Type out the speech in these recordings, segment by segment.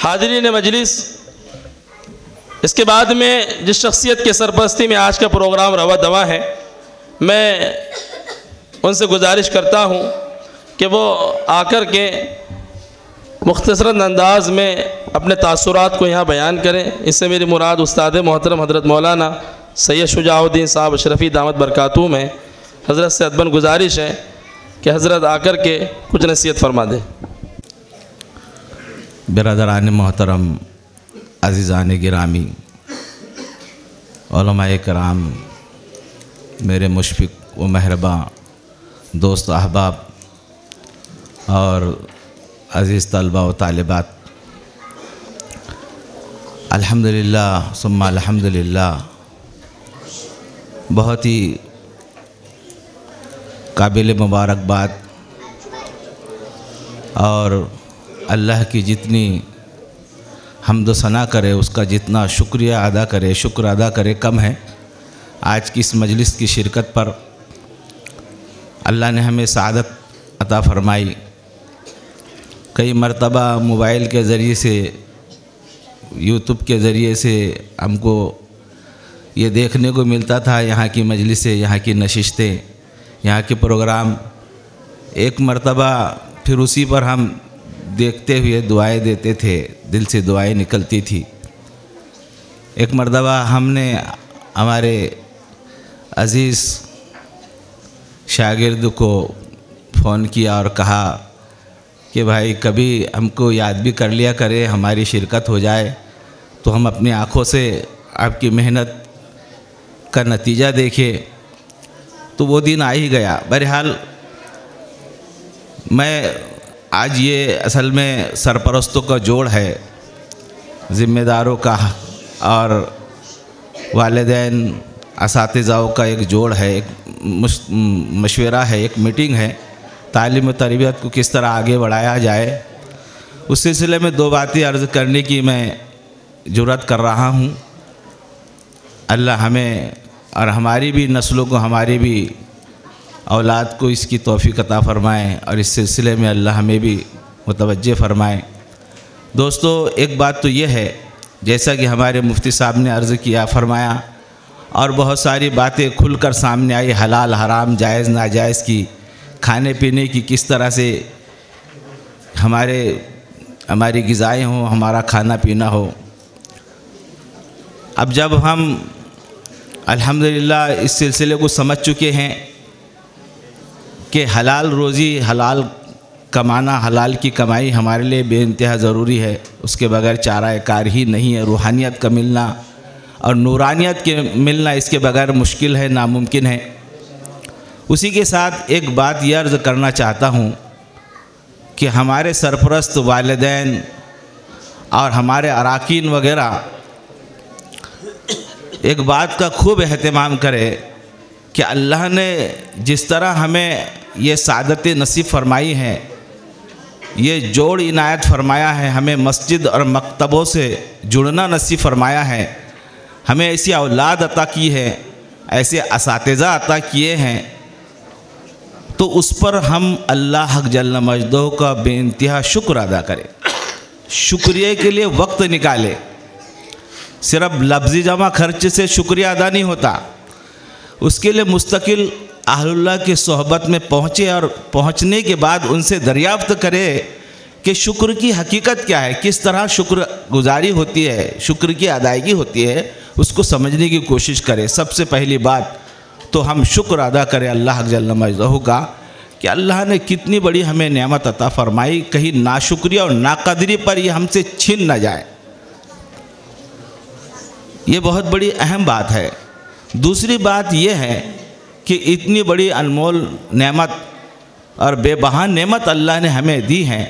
हाज़रीन मजलिस, इसके बाद में जिस शख्सियत के सरपरस्ती में आज का प्रोग्राम रवा दवा है, मैं उनसे गुजारिश करता हूँ कि वो आकर के मुख्तसरन अंदाज में अपने तासुरात को यहाँ बयान करें। इससे मेरी मुराद उस्ताद मोहतरम हज़रत मौलाना सैयद शुजाउद्दीन साहब अशरफ़ी दामत बरकातुहूम में। हज़रत से अदबन गुजारिश है कि हज़रत आकर के कुछ नसीहत फरमा दें। बिरादरान मोहतरम, अज़ीज़ान गिरामी, उलमाए कराम, मेरे मुशफ़िक़ व मेहरबां दोस्त अहबाब और अज़ीज़ तलबा व तालिबात, अल्हम्दुलिल्लाह सुम्मा अल्हम्दुलिल्लाह। बहुत ही काबिल मुबारकबाद और अल्लाह की जितनी हम्द सना करे, उसका जितना शुक्रिया अदा करे, शुक्र अदा करे कम है। आज की इस मजलिस की शिरकत पर अल्लाह ने हमें सआदत अता फ़रमाई। कई मरतबा मोबाइल के ज़रिए से, यूट्यूब के ज़रिए से हमको ये देखने को मिलता था यहाँ की मजलिसें, यहाँ की नशिस्तें, यहाँ के प्रोग्राम। एक मरतबा फिर उसी पर हम देखते हुए दुआएं देते थे, दिल से दुआएं निकलती थी। एक मरतबा हमने हमारे अज़ीज़ शागिर्द को फ़ोन किया और कहा कि भाई कभी हमको याद भी कर लिया करे, हमारी शिरकत हो जाए तो हम अपनी आँखों से आपकी मेहनत का नतीजा देखें। तो वो दिन आ ही गया। बहरहाल मैं आज ये असल में सरपरस्तों का जोड़ है, ज़िम्मेदारों का और वालिदैन असातिज़ाओं का एक जोड़ है, एक मशवरा है, एक मीटिंग है, तालीम व तरबियत को किस तरह आगे बढ़ाया जाए। उस सिलसिले में दो बातें अर्ज़ करने की मैं जुर्रत कर रहा हूँ। अल्लाह हमें और हमारी भी नस्लों को, हमारी भी औलाद को इसकी तौफ़ीक़ अता फ़रमाएँ और इस सिलसिले में अल्लाह हमें भी मुतवज्जे फ़रमाएँ। दोस्तों, एक बात तो ये है, जैसा कि हमारे मुफ्ती साहब ने अर्ज़ किया, फ़रमाया और बहुत सारी बातें खुलकर सामने आई, हलाल हराम, जायज़ नाजायज़ की, खाने पीने की, किस तरह से हमारी ग़िज़ाएँ हों, हमारा खाना पीना हो। अब जब हम अल्हम्दुलिल्लाह इस सिलसिले को समझ चुके हैं कि हलाल रोज़ी, हलाल कमाना, हलाल की कमाई हमारे लिए बेइंतहा ज़रूरी है, उसके बगैर चारा कार ही नहीं है। रूहानियत का मिलना और नूरानियत के मिलना इसके बगैर मुश्किल है, नामुमकिन है। उसी के साथ एक बात यह अर्ज़ करना चाहता हूँ कि हमारे सरपरस्त वालिदैन और हमारे अराकीन वगैरह एक बात का खूब एहतमाम करें कि अल्लाह ने जिस तरह हमें ये सादत नसीब फरमाई है, ये जोड़ इनायत फरमाया है, हमें मस्जिद और मकतबों से जुड़ना नसीब फरमाया है, हमें ऐसी औलाद अता की है, ऐसे असातिज़ा अता किए हैं, तो उस पर हम अल्लाह हक जल्ल मजदूह का बेइंतहा शुक्र अदा करें, शुक्रिया के लिए वक्त निकालें। सिर्फ लफ्ज़ी जमा खर्च से शुक्रिया अदा नहीं होता, उसके लिए मुस्तकिल अहलुल्लाह की सोहबत में पहुँचे और पहुँचने के बाद उनसे दरियाफ्त करें कि शुक्र की हकीकत क्या है, किस तरह शुक्र गुजारी होती है, शुक्र की अदायगी होती है, उसको समझने की कोशिश करें। सबसे पहली बात तो हम शुक्र अदा करें अल्लाह जल्ल मजदहू का कि अल्लाह ने कितनी बड़ी हमें नेमत अता फ़रमाई, कहीं नाशुक्रिया और नाकदरी पर ये हमसे छीन न जाए। ये बहुत बड़ी अहम बात है। दूसरी बात यह है कि इतनी बड़ी अनमोल नेमत और बेबहा नेमत अल्लाह ने हमें दी है,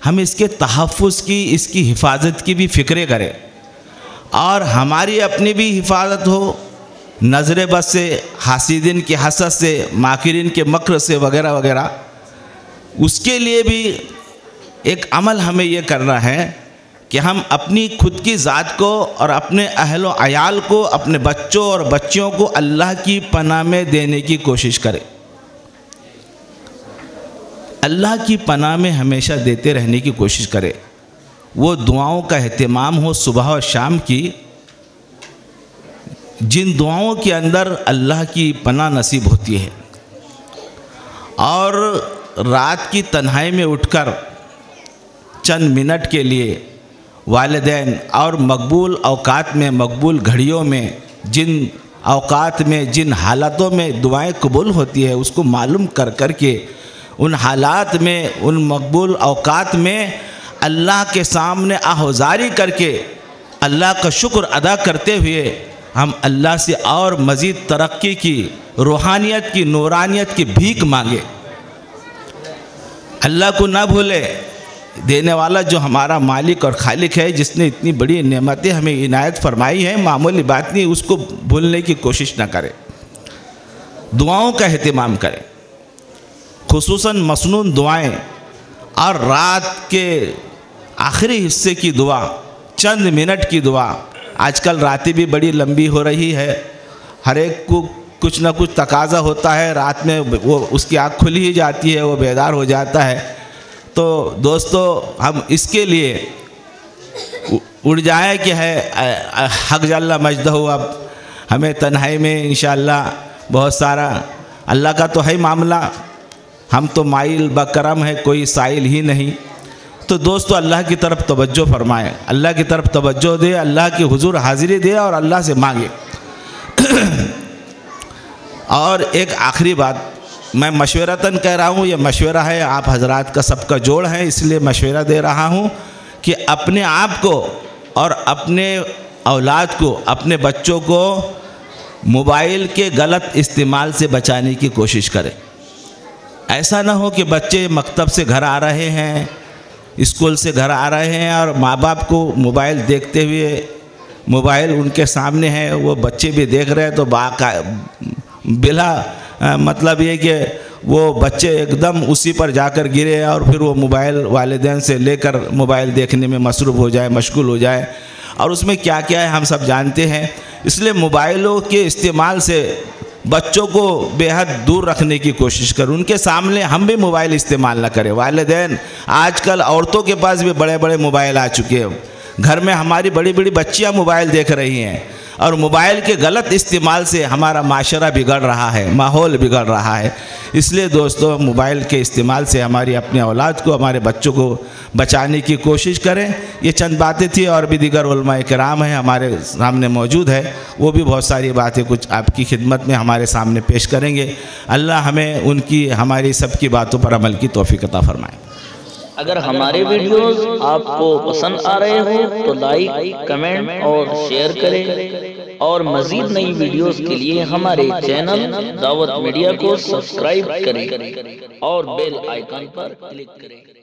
हम इसके तहफ़्फ़ुज़ की, इसकी हिफाजत की भी फ़िक्र करें और हमारी अपनी भी हिफाजत हो, नज़र बद से, हासिदीन के हसद से, माकिरीन के मक्र से वगैरह वगैरह। उसके लिए भी एक अमल हमें ये करना है कि हम अपनी खुद की ज़ात को और अपने अहल व अयाल को, अपने बच्चों और बच्चियों को अल्लाह की पनाह में देने की कोशिश करें। अल्लाह की पनाह में हमेशा देते रहने की कोशिश करें। वो दुआओं का एहतमाम हो सुबह और शाम की, जिन दुआओं के अंदर अल्लाह की पनाह नसीब होती है, और रात की तन्हाई में उठकर चंद मिनट के लिए वालिदैन और मकबूल औकात में, मकबूल घड़ियों में, जिन औकात में, जिन हालातों में दुआएं कबूल होती है उसको मालूम कर कर के उन हालात में, उन मकबूल औकात में अल्लाह के सामने आहुजारी करके अल्लाह का शुक्र अदा करते हुए हम अल्लाह से और मज़ीद तरक्की की, रूहानियत की, नूरानियत की भीख मांगे। अल्लाह को ना भूले, देने वाला जो हमारा मालिक और खालिक है, जिसने इतनी बड़ी नेमतें हमें इनायत फरमाई हैं, मामूली बात नहीं, उसको भूलने की कोशिश ना करें। दुआओं का एहतमाम करें, खुसूसन मसनून दुआएं, और रात के आखिरी हिस्से की दुआ, चंद मिनट की दुआ। आजकल रातें भी बड़ी लंबी हो रही है, हर एक को कुछ ना कुछ तकाज़ा होता है, रात में वो उसकी आँख खुली ही जाती है, वो बेदार हो जाता है। तो दोस्तों, हम इसके लिए उड़ जाए कि है हक जल्ला मजदहू, अब हमें तन्हाई में इंशाअल्लाह बहुत सारा, अल्लाह का तो है मामला, हम तो माइल बकरम है, कोई साइल ही नहीं। तो दोस्तों, अल्लाह की तरफ तवज्जो फरमाएं, अल्लाह की तरफ तवज्जो दे, अल्लाह की हुजूर हाजिरी दे और अल्लाह से मांगे। और एक आखिरी बात मैं मशवरतन कह रहा हूँ, ये मशवरा है, आप हजरात का सबका जोड़ है, इसलिए मशवरा दे रहा हूँ कि अपने आप को और अपने औलाद को, अपने बच्चों को मोबाइल के गलत इस्तेमाल से बचाने की कोशिश करें। ऐसा ना हो कि बच्चे मकतब से घर आ रहे हैं, स्कूल से घर आ रहे हैं और माँ बाप को मोबाइल देखते हुए, मोबाइल उनके सामने है, वो बच्चे भी देख रहे हैं, तो बिला मतलब ये कि वो बच्चे एकदम उसी पर जाकर गिरे और फिर वो मोबाइल वालिदैन से लेकर मोबाइल देखने में मसरूफ़ हो जाए, मशगूल हो जाए, और उसमें क्या क्या है हम सब जानते हैं। इसलिए मोबाइलों के इस्तेमाल से बच्चों को बेहद दूर रखने की कोशिश करें, उनके सामने हम भी मोबाइल इस्तेमाल ना करें। वालिदैन, आजकल औरतों के पास भी बड़े बड़े मोबाइल आ चुके हैं, घर में हमारी बड़ी बड़ी बच्चियां मोबाइल देख रही हैं, और मोबाइल के गलत इस्तेमाल से हमारा माशरा बिगड़ रहा है, माहौल बिगड़ रहा है। इसलिए दोस्तों, मोबाइल के इस्तेमाल से हमारी अपने औलाद को, हमारे बच्चों को बचाने की कोशिश करें। ये चंद बातें थी, और भी दीगर उलमा किराम हैं हमारे सामने मौजूद है, वो भी बहुत सारी बातें कुछ आपकी खिदमत में हमारे सामने पेश करेंगे। अल्लाह हमें उनकी, हमारी सबकी बातों पर अमल की तौफीक अता फरमाए। अगर हमारे वीडियोस आपको पसंद आ रहे हो तो लाइक, कमेंट और शेयर करें, और मजीद नई वीडियोस के लिए हमारे चैनल दावत मीडिया को सब्सक्राइब करें और बेल आइकन पर क्लिक करें।